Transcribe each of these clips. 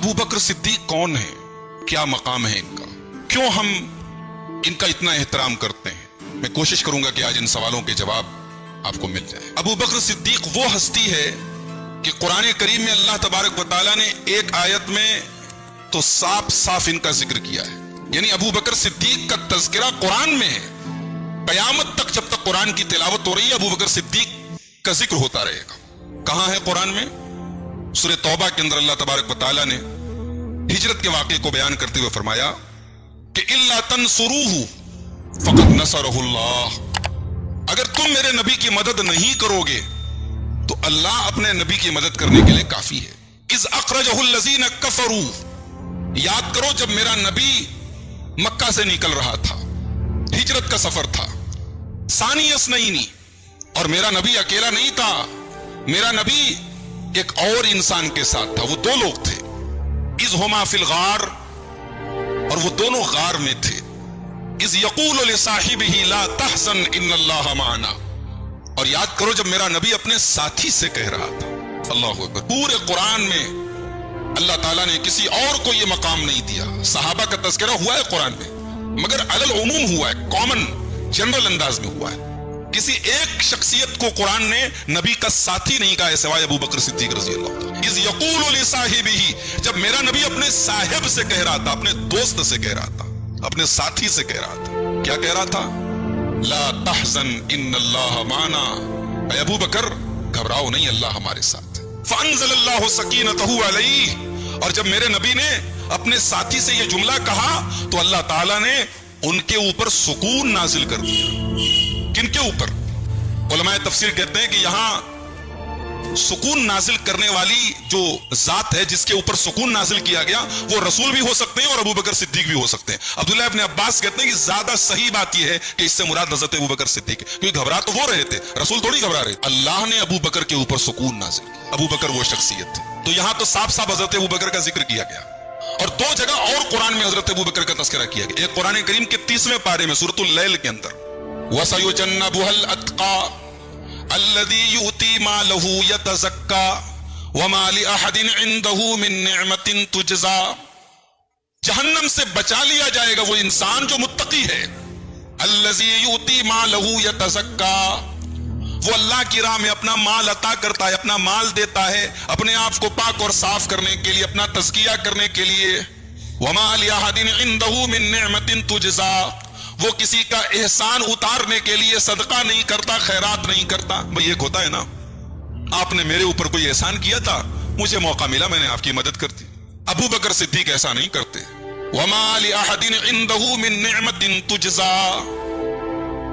अबू बकर सिद्दीक कौन है, क्या मकाम है इनका, क्यों हम इनका इतना एहतराम करते हैं? मैं कोशिश करूंगा कि आज इन सवालों के जवाब आपको मिल जाए। अबू बकर सिद्दीक वो हस्ती है कि कुरान करीम में अल्लाह तबारक व तआला ने एक आयत में तो साफ साफ इनका जिक्र किया है। यानी अबू बकर सिद्दीक का तज़किरा कुरान में है। कयामत तक जब तक कुरान की तिलावत हो रही है अबू बकर सिद्दीक का जिक्र होता रहेगा। कहां है कुरान में? सूरह तौबा के अंदर अल्लाह तबारक व तआला ने हिजरत के वाक़े को बयान करते हुए फरमाया कि इल्ला तंसुरूहु फक़द नसरहुल्लाह, अगर तुम मेरे नबी की मदद नहीं करोगे तो अल्लाह अपने नबी की मदद करने के लिए काफी है। इज़ अखरजहुल लज़ीना कफरू, याद करो जब मेरा नबी मक्का से निकल रहा था, हिजरत का सफर था, सानी यसनैनी, और मेरा नबी अकेला नहीं था, मेरा नबी एक और इंसान के साथ था। वो दो लोग थे, इज़ हुमा फिल गार, और वो दोनों गार में थे। इज़ यक़ूलु लिसाहिबिही ला तहज़न इन्नल्लाह माना, और याद करो जब मेरा नबी अपने साथी से कह रहा था। अल्लाहु अकबर। पूरे कुरान में अल्लाह ताला ने किसी और को यह मकाम नहीं दिया। सहाबा का तज़किरा हुआ है कुरान में, मगर अलल उमूम हुआ है, कॉमन जनरल अंदाज में हुआ है। किसी एक शख्सियत को कुरान ने नबी का साथी नहीं कहा है सिवाय अबू बकर सिद्दीक रज़ी अल्लाह ताला। इज़ यक़ूलु लिसाहिबिही, जब मेरा नबी अपने साहिब से कह रहा था, अपने दोस्त से कह रहा था, अपने साथी से कह रहा था, क्या कह रहा था? ला तहज़न इन्नल्लाह माना, ऐ अबू बकर घबराओ नहीं, अल्लाह हमारे साथ। फ़अंज़लल्लाहु सकीनतहु अलैहि, और जब मेरे नबी ने अपने साथी से यह जुमला कहा तो अल्लाह ताला ने उनके ऊपर सुकून नाजिल कर दिया। किनके ऊपर? उलमाए तफसीर कहते हैं कि यहां सुकून नाजिल करने वाली जो जात है जिसके ऊपर सुकून नाजिल किया गया वो रसूल भी हो सकते हैं और अबू बकर सिद्दीक भी हो सकते हैं। अब्दुल्लाह इब्न अब्बास कहते हैं कि ज्यादा सही बात यह है कि इससे मुराद हज़रत अबू बकर सिद्दीक है, क्योंकि घबरा तो वो रहे थे, रसूल थोड़ी घबरा रहे। अल्लाह ने अबू बकर के ऊपर सुकून नाजिल किया, अबू बकर वो शख्सियत थी। तो यहां तो साफ साफ हज़रत अबू बकर का जिक्र किया गया, और दो जगह और कुरान में हज़रत अबू बकर का तज़किरा किया गया। एक कुरान करीम के 30वें पारे में सूरतुल लैल के अंदर, वसयुजन्नबुहुल अत्क़ा अल्लज़ी युती मालहु यतज़क्का वमा लिअहदिन इंदहु मिन निअमतिन तुजज़ा, जहन्नम से बचा लिया जाएगा वो इंसान जो मुत्तकी है। अल्लज़ी युती मालहु यतज़क्का, वो अल्लाह की राह में अपना माल अता करता है, अपना माल देता है अपने आप को पाक और साफ करने के लिए, अपना तज़किया करने के लिए। वमा लिअहदिन इंदहु मिन निअमतिन तुजज़ा, वो किसी का एहसान उतारने के लिए सदका नहीं करता, खैरात नहीं करता। भाई एक होता है ना, आपने मेरे ऊपर कोई एहसान किया था, मुझे मौका मिला, मैंने आपकी मदद कर दी। अबू बकर सिद्दीक ऐसा नहीं करते। वमा लिअहदिन इंदहु मिन निअमतिन तुजज़ा,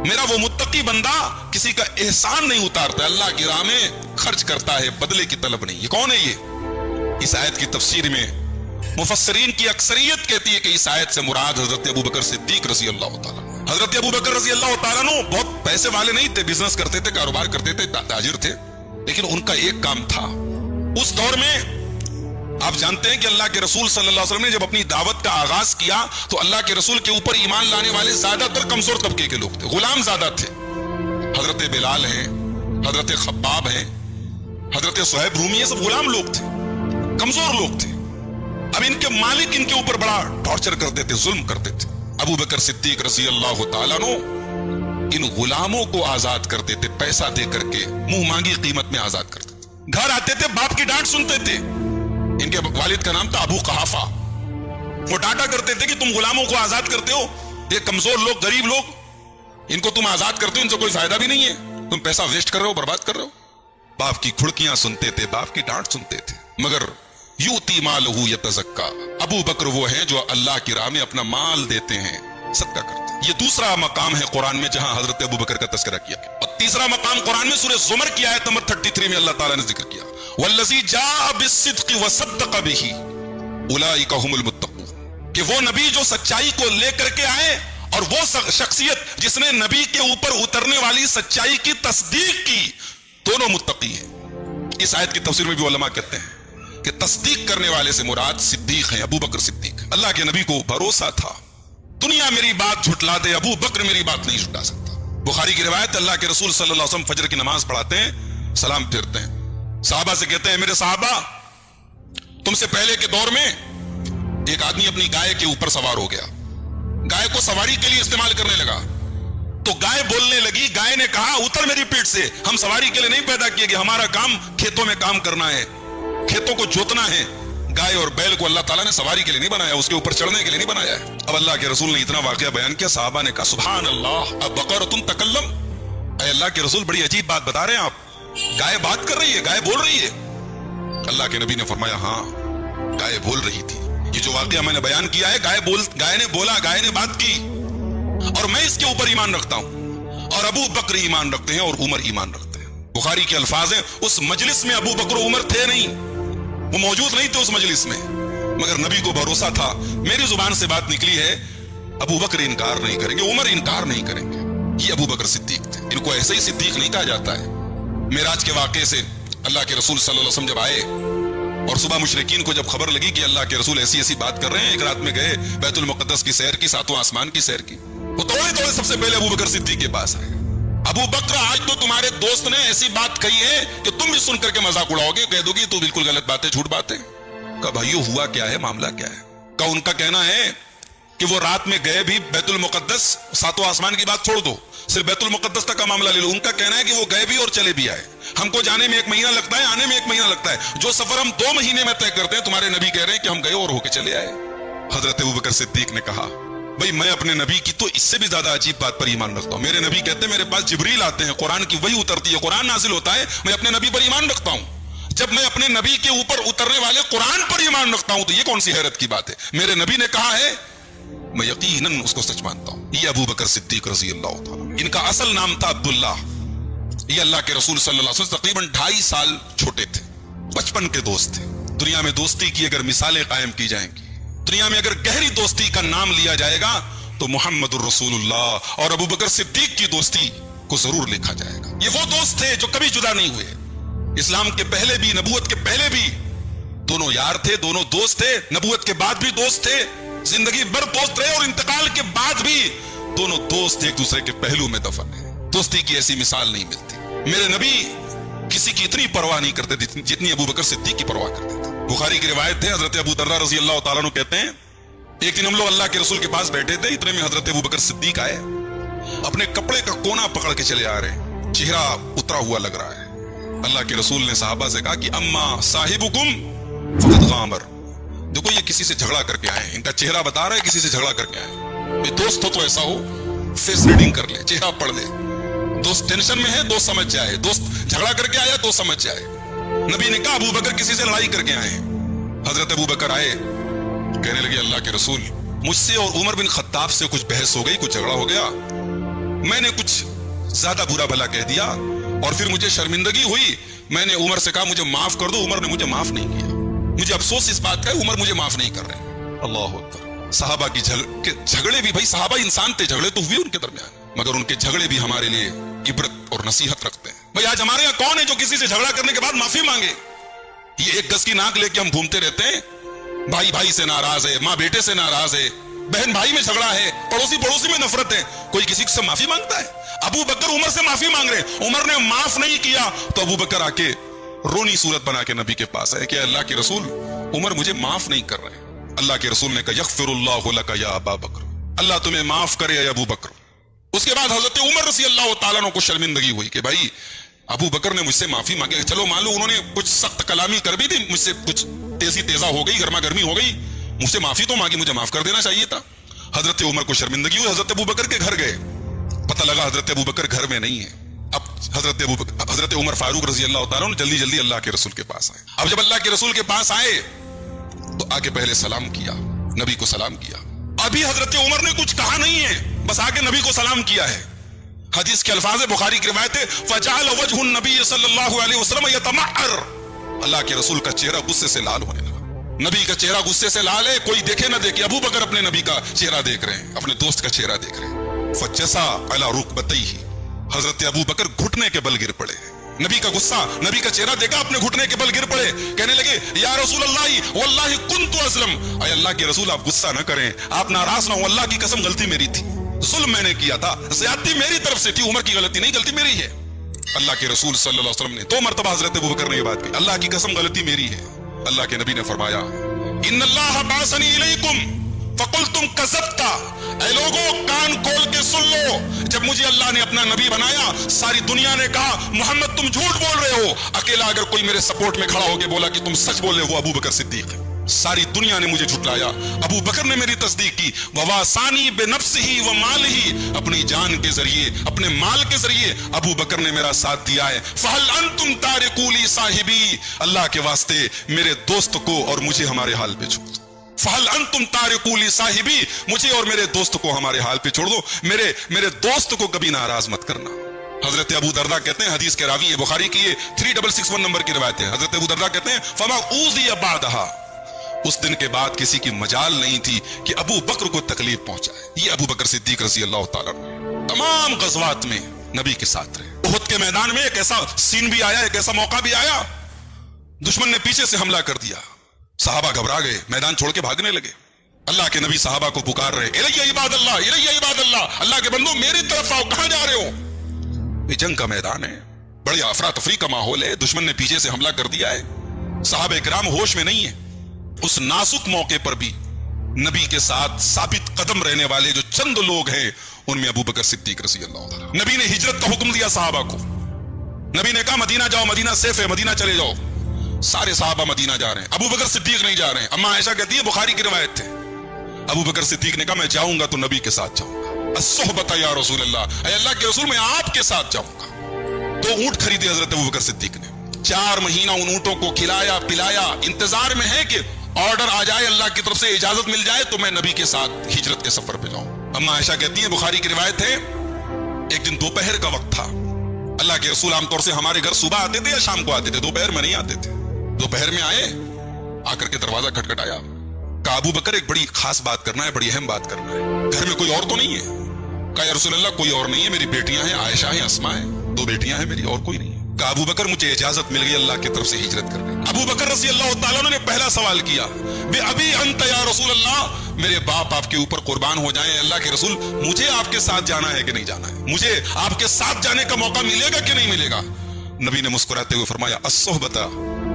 मेरा वो मुत्तकी बंदा किसी का एहसान नहीं उतारता, अल्लाह की राह में खर्च करता है, बदले की तलब नहीं। ये कौन है? ये इस आयत की तफसीर में मुफस्सरीन की अक्सरियत कहती है कि इस आयत से मुराद हजरत अबू बकर सिद्दीक रज़ी अल्लाह ताला। हजरत अबू बकर रज़ी अल्लाह ताला नो बहुत पैसे वाले नहीं थे, बिजनेस करते थे, कारोबार करते थे, ताजिर थे, लेकिन उनका एक काम था। उस दौर में आप जानते हैं कि अल्लाह के रसूल सल्लल्लाहु अलैहि वसल्लम ने जब अपनी दावत का आगाज किया तो अल्लाह के रसूल के ऊपर ईमान लाने वाले ज्यादातर कमजोर तबके के लोग थे, गुलाम ज्यादा थे। हजरत बिलाल हैं, हजरत खब्बाब हैं, हजरत सुहैब रूमी, ये सब गुलाम लोग थे, कमजोर लोग थे। अब इनके मालिक इनके ऊपर बड़ा टॉर्चर करते थे, जुल्म करते थे। अबू बकर सिद्दीक रज़ी अल्लाह ताला नो इन गुलामों को आजाद करते थे, पैसा दे करके, मुंह मांगी कीमत में आजाद करते थे। घर आते थे, बाप की डांट सुनते थे। इनके वालिद का नाम था अबू कहाफा। वो डांटा करते थे कि तुम गुलामों को आजाद करते हो, ये कमजोर लोग, गरीब लोग, इनको तुम आजाद करते हो, इनसे कोई फायदा भी नहीं है, तुम पैसा वेस्ट कर रहे हो, बर्बाद कर रहे हो। बाप की खुड़कियां सुनते थे, बाप की डांट सुनते थे। मगर यूती मालहु यतज़क्का, अबू बकर वो हैं जो अल्लाह की राह में अपना माल देते हैं, सदका करते हैं। ये दूसरा मकाम है कुरान में जहां हजरत अबू बकर का तज़किरा किया गया। और तीसरा मकाम कुरान में सूरह ज़ुमर की आयत नंबर 33 में अल्लाह ताला ने जिक्र किया, वल्लज़ी जाअ बिस्सिद्क़ि वसद्दक़ बिही उलाइका हुमुल मुत्तक़ून, कि वो नबी जो सच्चाई को लेकर के आए और वो शख्सियत जिसने नबी के ऊपर उतरने वाली सच्चाई की तस्दीक की, दोनों मुत्तकी हैं। इस आयत की तफसीर में भी उलमा कहते हैं कि तस्दीक करने वाले से मुराद सिद्दीक हैं, अबू बकर सिद्दीक। अल्लाह के नबी को भरोसा था, दुनिया मेरी बात झुटला दे, अबू बकर मेरी बात नहीं झुटला सकता। बुखारी की रिवायत, अल्लाह के रसूल सल्लल्लाहु अलैहि वसल्लम फजर की नमाज पढ़ाते हैं, सलाम फेरते हैं, साहबा से कहते हैं, मेरे साहबा तुम से पहले के दौर में एक आदमी अपनी गाय के ऊपर सवार हो गया, गाय को सवारी के लिए इस्तेमाल करने लगा, तो गाय बोलने लगी। गाय ने कहा उतर मेरी पीठ से, हम सवारी के लिए नहीं पैदा किए गए, हमारा काम खेतों में काम करना है, खेतों को जोतना है। गाय और बैल को अल्लाह ताला ने सवारी के लिए नहीं बनाया, उसके ऊपर चढ़ने के लिए नहीं बनाया है। अब अल्लाह के रसूल ने इतना वाकया बयान किया, सहाबा ने कहा सुभान अल्लाह, अब बकरतुन तकल्लम, अल्लाह के रसूल बड़ी अजीब बात बता रहे हैं आप, गाय बात कर रही है, गाय बोल रही है। अल्लाह के नबी ने फरमाया हाँ, गाय बोल रही थी। ये जो वाकया मैंने बयान किया है, गाय ने बोला, गाय ने बात की, और मैं इसके ऊपर ईमान रखता हूं, और अबू बकर ईमान रखते हैं और उमर ईमान रखते हैं। बुखारी के अल्फाज हैं, उस मजलिस में अबू बकर उमर थे नहीं, वो मौजूद नहीं थे उस मजलिस में, मगर नबी को भरोसा था, मेरी जुबान से बात निकली है, अबू बकर इनकार नहीं करेंगे, उमर इनकार नहीं करेंगे। ये अबू बकर सिद्दीक थे, इनको ऐसे ही सिद्दीक नहीं कहा जाता है। मेराज के वाकये से अल्लाह के रसूल सल्लल्लाहु अलैहि वसल्लम जब आए और सुबह मुशरिकीन को जब खबर लगी कि अल्लाह के रसूल ऐसी ऐसी बात कर रहे हैं, एक रात में गए बैतुल मुक़द्दस की सैर की, सातों आसमान की सैर की, वो थोड़े सबसे पहले अबू बकर सिद्दीक के पास आए। अबू बकर, आज तो तुम्हारे दोस्त ने ऐसी बात कही है कि तुम भी सुन करके मजाक उड़ाओगे, कह दोगी तो बिल्कुल गलत बातें, झूठ बातें। कहा भाइयों हुआ क्या है, मामला क्या है? कहा उनका कहना है कि वो रात में गए भी बैतुल मुक़द्दस, सातों आसमान की बात छोड़ दो, सिर्फ बैतुल मुक़द्दस तक का मामला ले लो। उनका कहना है कि वो गए भी और चले भी आए, हमको जाने में 1 महीना लगता है, आने में 1 महीना लगता है, जो सफर हम 2 महीने में तय करते हैं, तुम्हारे नबी कह रहे हैं कि हम गए और होके चले आए। हजरत अबू बकर सिद्दीक ने कहा भाई मैं अपने नबी की तो इससे भी ज्यादा अजीब बात पर ईमान रखता हूं। मेरे नबी कहते हैं मेरे पास जिब्रील आते हैं, कुरान की वही उतरती है, कुरान नाजिल होता है, मैं अपने नबी पर ईमान रखता हूं। जब मैं अपने नबी के ऊपर उतरने वाले कुरान पर ईमान रखता हूं तो ये कौन सी हैरत की बात है? मेरे नबी ने कहा है, मैं यकीनन उसको सच मानता हूं। ये अबू बकर सिद्दीक रज़ी अल्लाह ताला, इनका असल नाम था अब्दुल्ला। ये अल्लाह के रसूल सल्लल्लाहु अलैहि वसल्लम तकरीबन 2.5 साल छोटे थे, बचपन के दोस्त थे। दुनिया में दोस्ती की अगर मिसालें कायम की जाएंगी, दुनिया में अगर गहरी दोस्ती का नाम लिया जाएगा तो मुहम्मदुर रसूलुल्लाह और अबू बकर सिद्दीक की दोस्ती को जरूर लिखा जाएगा। ये वो दोस्त थे जो कभी जुदा नहीं हुए, इस्लाम के पहले भी, नबूवत के पहले भी दोनों यार थे, दोनों दोस्त थे, नबूवत के बाद भी दोस्त थे, जिंदगी भर दोस्त रहे और इंतकाल के बाद भी दोनों दोस्त एक दूसरे के पहलू में दफन है। दोस्ती की ऐसी मिसाल नहीं मिलती। मेरे नबी किसी की इतनी परवाह नहीं करते जितनी अबू बकर सिद्दीक की परवाह करते थे। बुखारी की रिवायत है, हजरत अबू दर्रा रज़ी अल्लाह ताला अन्हु कहते हैं एक दिन हम लोग अल्लाह के रसूल के पास बैठे थे, इतने में हजरत अबू बकर सिद्दीक आए, अपने कपड़े का कोना पकड़ के चले आ रहे हैं, चेहरा उतरा हुआ लग रहा है। अल्लाह के रसूल ने साहबा से कहा कि अम्मा साहिबुकुम फक़द गामर, देखो ये किसी से झगड़ा करके आए, इनका चेहरा बता रहा है किसी से झगड़ा करके आए। दोस्त हो तो ऐसा हो, फेस रीडिंग कर ले, चेहरा पढ़ ले, दोस्त टेंशन में है, दोस्त समझ जाए, दोस्त झगड़ा करके आया दोस्त समझ जाए। नबी ने कहा अबू बकर किसी से लड़ाई करके आए। हजरत अबू बकर आए, कहने लगे अल्लाह के रसूल मुझसे और उमर बिन खत्ताब से कुछ बहस हो गई, कुछ झगड़ा हो गया, मैंने कुछ ज्यादा बुरा भला कह दिया और फिर मुझे शर्मिंदगी हुई, मैंने उमर से कहा मुझे माफ कर दो, उमर ने मुझे माफ नहीं किया, मुझे अफसोस इस बात का है, उमर मुझे माफ नहीं कर रहे। अल्लाह अकबर। सहाबा की झगड़े भी, भाई सहाबा इंसान थे, झगड़े तो हुए उनके दरमियान, मगर उनके झगड़े भी हमारे लिए इबरत और नसीहत रखते हैं। भाई आज हमारे यहाँ कौन है जो किसी से झगड़ा करने के बाद माफी मांगे? ये 1 गज की नाक लेके हम घूमते रहते हैं, भाई भाई से नाराज है, माँ बेटे से नाराज है, बहन भाई में झगड़ा है, पड़ोसी पड़ोसी में नफरत है, कोई किसी से माफी मांगता है? अबू बकर उमर से माफी मांग रहे, उमर ने माफ नहीं किया तो अबू बकर आके रोनी सूरत बना के नबी के पास है कि अल्लाह के रसूल उमर मुझे माफ नहीं कर रहे। अल्लाह के रसूल ने कहा यग़फ़िरुल्लाहु लका या अबा बकर, अल्लाह तुम्हें माफ करे या अबू बकर। उसके बाद हजरत उमर रज़ी अल्लाह ताला अन्हु को शर्मिंदगी हुई कि भाई अबू बकर ने मुझसे माफी मांगी, चलो मान लो उन्होंने कुछ सख्त कलामी कर भी दी, मुझसे कुछ तेजा हो गई, गर्मा गर्मी हो गई, मुझसे माफी तो मांगी, मुझे माफ कर देना चाहिए था। हजरत उमर को शर्मिंदगी हुई, हजरत अबू बकर के घर गए, पता लगा हजरत अबू बकर घर में नहीं है। अब हजरत उमर फारूक रज़ी अल्लाह ताला अन्हु जल्दी जल्दी अल्लाह के रसूल के पास आए। अब जब अल्लाह के रसूल के पास आए तो आके पहले सलाम किया, नबी को सलाम किया। अभी हजरत उमर ने कुछ कहा नहीं है, बस आके नबी को सलाम किया है। हदीस के अल्फाज है, बुखारी की रिवायत है, फजअल वजहुन नबी सल्लल्लाहु अलैहि वसल्लम यतमअर, अल्लाह के रसूल का चेहरा गुस्से से लाल होने लगा। नबी का चेहरा गुस्से से लाल है, कोई देखे ना देखे, अबू बकर अपने नबी का चेहरा देख रहे हैं, अपने दोस्त का चेहरा देख रहे हैं। फजसा अला रुकबतैहि, हजरत अबू बकर घुटने के बल गिर पड़े। नबी का गुस्सा, नबी का चेहरा देखा, अपने घुटने के बल गिर पड़े, कहने लगे या रसूल अल्लाह वल्लाहि कुन्तु अज़लम, अय अल्लाह के रसूल आप गुस्सा न करें, आप नाराज ना हो, अल्लाह की कसम गलती मेरी थी, जुल्म मैंने किया था, ज़्यादती मेरी तरफ से थी, उमर की गलती नहीं, गलती मेरी है। अल्लाह के रसूल सल्लल्लाहु अलैहि वसल्लम ने 2 मरतबा हजरत अबू बकर ने ये बात की, अल्लाह की कसम गलती मेरी है, अल्लाह के नबी ने फरमाया, इन्नल्लाह बासनी इलैकुम फकुल्तुम कज़ब्ता। ऐ लोगों, कान खोल के सुन लो, जब मुझे अल्लाह ने अपना नबी बनाया, सारी दुनिया ने कहा मोहम्मद तुम झूठ बोल रहे हो। अकेला अगर कोई मेरे सपोर्ट में खड़ा होकर बोला कि तुम सच बोल रहे हो, वो अबू बकर सिद्दीक है। सारी दुनिया ने मुझे झुटलाया, अबू बकर ने मेरी तस्दीक की। ववासानी बेनफ्सिही व मालिही, अपनी जान के जरिए, अपने माल के जरिए अबू बकर ने मेरा साथ दिया है। फहल अंतुम तारिकूली साहिबी, अल्लाह के वास्ते मेरे दोस्त को और मुझे हमारे हाल पे छोड़ दो। फहल अंतुम तारिकूली साहिबी, मुझे और मेरे दोस्त को हमारे हाल पे छोड़ दो, मेरे दोस्त को कभी नाराज मत करना। हजरत अबू दर्दा कहते हैं, हदीस के रावी है, बुखारी की ये 3661 नंबर की रिवायत है। हजरत अबू दर्दा कहते हैं, फमा ऊज़िया बादहा, उस दिन के बाद किसी की मजाल नहीं थी कि अबू बकर को तकलीफ पहुंचाए। ये अबू बकर सिद्दीक रज़ी अल्लाह तआला अन्हु तमाम गज़वात में नबी के साथ रहे। उहद के मैदान में एक ऐसा सीन भी आया, एक ऐसा मौका भी आया, दुश्मन ने पीछे से हमला कर दिया, सहाबा घबरा गए, मैदान छोड़ के भागने लगे। अल्लाह के नबी सहाबा को पुकार रहे, इलैया इबादल्लाह, इलैया इबादल्लाह, अल्लाह के बंदो मेरी तरफ आओ, कहां जा रहे हो? ये जंग का मैदान है, बड़ी अफरा तफरी का माहौल है, दुश्मन ने पीछे से हमला कर दिया है, सहाबा किराम होश में नहीं है। उस नाजुक मौके पर भी नबी के साथ साबित कदम रहने वाले जो चंद लोग हैं, उनमें अबू बकर सिद्दीक रज़ी अल्लाह तआला। नबी ने हिजरत का हुक्म दिया सहाबा को, नबी ने कहा मदीना जाओ, मदीना सेफ है, मदीना चले जाओ। सारे सहाबा मदीना जा रहे हैं, अबू बकर सिद्दीक नहीं जा रहे हैं। अम्मा आयशा कहती है, बुखारी की रिवायत है, अबू बकर सिद्दीक ने कहा मैं जाऊंगा तो नबी के साथ जाऊंगा। अस्सुहबत या रसूल अल्लाह, ऐ अल्लाह के रसूल मैं आपके साथ जाऊंगा। तो ऊंट खरीदे हजरत अबू बकर सिद्दीक ने, 4 महीना उन ऊंटों को खिलाया पिलाया, इंतजार में है कि ऑर्डर आ जाए, अल्लाह की तरफ से इजाजत मिल जाए तो मैं नबी के साथ हिजरत के सफर पे जाऊं। अम्मा आयशा कहती है, बुखारी की रिवायत है, एक दिन दोपहर का वक्त था। अल्लाह के रसूल आमतौर से हमारे घर सुबह आते थे या शाम को आते थे, दोपहर में नहीं आते थे। दोपहर में आए, आकर के दरवाजा खटखटाया, कहा अबू बकर एक बड़ी खास बात करना है, बड़ी अहम बात करना है, घर में कोई और तो नहीं है? कहा या रसूल अल्लाह कोई और नहीं है, मेरी बेटियां हैं, आयशा है, अस्मा है, 2 बेटियां हैं मेरी, और कोई नहीं है। कहा अबू बकर मुझे इजाजत मिल गई अल्लाह की तरफ से हिजरत करने। अबू बकर रज़ी अल्लाह तआला ने पहला सवाल किया, बे अभी अंत या रसूल अल्लाह, मेरे बाप आपके ऊपर कुर्बान हो जाएं अल्लाह के रसूल, मुझे आपके साथ जाना है कि नहीं जाना है, मुझे आपके साथ जाने का मौका मिलेगा कि नहीं मिलेगा? नबी ने मुस्कुराते हुए फरमाया, अस्सुहबता,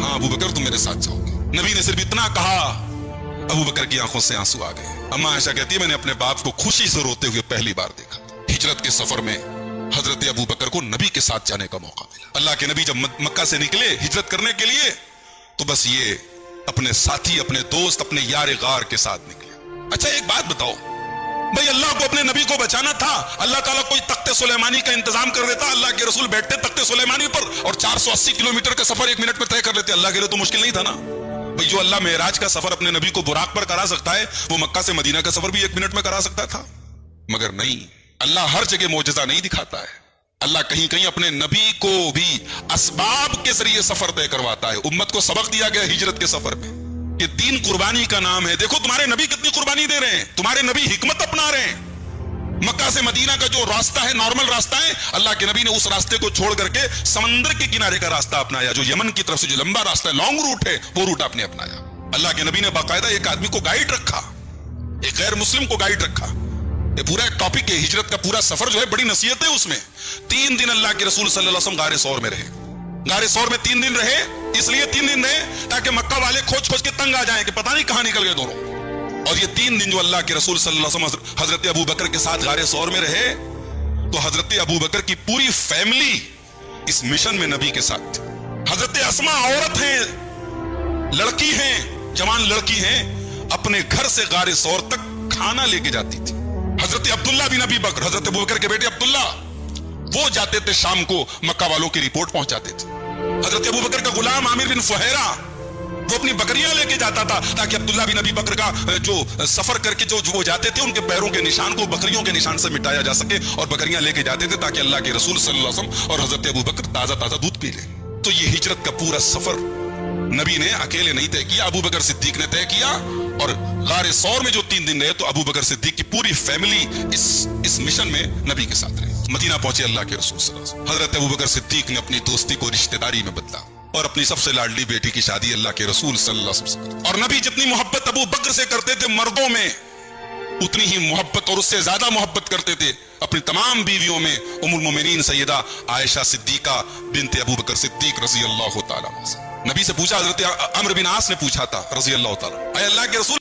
हाँ अबू बकर तुम मेरे साथ जाओगे। नबी ने सिर्फ इतना कहा, अबू बकर की आंखों से आंसू आ गए। अम्मा आयशा कहती है, मैंने अपने बाप को खुशी से रोते हुए पहली बार देखा। हिजरत के सफर में हजरत अबू बकर को नबी के साथ जाने का मौका मिला। अल्लाह के नबी जब मक्का से निकले हिजरत करने के लिए, तो बस ये अपने साथी, अपने दोस्त, अपने यार गार के साथ निकले। अच्छा एक बात बताओ भाई, अल्लाह को अपने नबी को बचाना था, अल्लाह ताला कोई तख्ते सुलेमानी का इंतजाम कर देता, अल्लाह के रसूल बैठते तख्ते सुलेमानी पर और 480 किलोमीटर का सफर 1 मिनट में तय कर लेते। अल्लाह के लिए तो मुश्किल नहीं था ना भाई। जो अल्लाह मेराज का सफर अपने नबी को बुराक पर करा सकता है, वो मक्का से मदीना का सफर भी 1 मिनट में करा सकता था। मगर नहीं, अल्लाह हर जगह मौजज़ा नहीं दिखाता है। अल्लाह कहीं कहीं अपने नबी को भी असबाब के जरिए सफर तय करवाता है। उम्मत को सबक दिया गया हिजरत के सफर में कि दीन कुर्बानी का नाम है। देखो तुम्हारे नबी कितनी कुर्बानी दे रहे हैं, तुम्हारे नबी हिकमत अपना रहे हैं। मक्का से मदीना का जो रास्ता है, नॉर्मल रास्ता है, अल्लाह के नबी ने उस रास्ते को छोड़ करके समंदर के किनारे का रास्ता अपनाया। जो यमन की तरफ से जो लंबा रास्ता है, लॉन्ग रूट है, वो रूट आपने अपनाया। अल्लाह के नबी ने बाकायदा एक आदमी को गाइड रखा, एक गैर मुस्लिम को गाइड रखा। ये पूरा एक टॉपिक है, हिजरत का पूरा सफर जो है, बड़ी नसीहत है उसमें। 3 दिन अल्लाह के रसूल सल्लल्लाहु अलैहि वसल्लम गारे सौर में रहे। गारे सौर में 3 दिन रहे, इसलिए 3 दिन रहे ताकि मक्का वाले खोज खोज के तंग आ जाएं कि पता नहीं कहां निकल गए दोनों। और ये 3 दिन जो अल्लाह के रसूल सल्लल्लाहु अलैहि वसल्लम हजरत अबू बकर के साथ गारे सौर में रहे, तो हजरत अबू बकर की पूरी फैमिली इस मिशन में नबी के साथ। हजरत अस्मा औरत हैं, लड़की हैं, जवान लड़की हैं, अपने घर से गारे सौर तक खाना लेके जाती थी। हजरत अब्दुल्ला बिन अबी बकर, हजरत अबू बकर के बेटे अब्दुल्ला, वो जाते थे शाम को मक्का वालों की रिपोर्ट पहुंचाते थे। हजरत अबू बकर का गुलाम आमिर बिन फुहैरा, वो अपनी बकरियां लेके जाता था ताकि अब्दुल्ला बिन अबी बकर का जो सफर करके जो वो जाते थे, उनके पैरों के निशान को बकरियों के निशान से मिटाया जा सके, और बकरियां लेके जाते थे ताकि अल्लाह के रसूल सल्लल्लाहु अलैहि वसल्लम और हजरत अबू बकर ताजा ताजा दूध पी ले। तो ये हिजरत का पूरा सफर नबी ने अकेले नहीं तय किया, अबू बकर सिद्दीक ने तय किया। और गारे सौर में जो 3 दिन रहे, तो अबू बकर सिद्दीक की पूरी फैमिली इस मिशन में नबी के साथ रही। मदीना पहुंचे अल्लाह के रसूल सल्लल्लाहु अलैहि वसल्लम। हजरत अबू बकर सिद्दीक ने अपनी दोस्ती को रिश्तेदारी में बदला और अपनी सबसे लाडली बेटी की शादी अल्लाह के रसूल सल्लल्लाहु अलैहि वसल्लम। और नबी जितनी मोहब्बत अबू बकर से करते थे मर्दों में, उतनी ही मोहब्बत और उससे ज्यादा मोहब्बत करते थे अपनी तमाम बीवियों में, उम्मुल मोमिनीन सैयदा आयशा सिद्दीका बिनते अबू बकर सिद्दीक रज़ी अल्लाह तआला अन्हा। नबी से पूछा, हजरत अम्र बिन आस ने पूछा था रजी अल्लाह ताला, अल्लाह के रसूल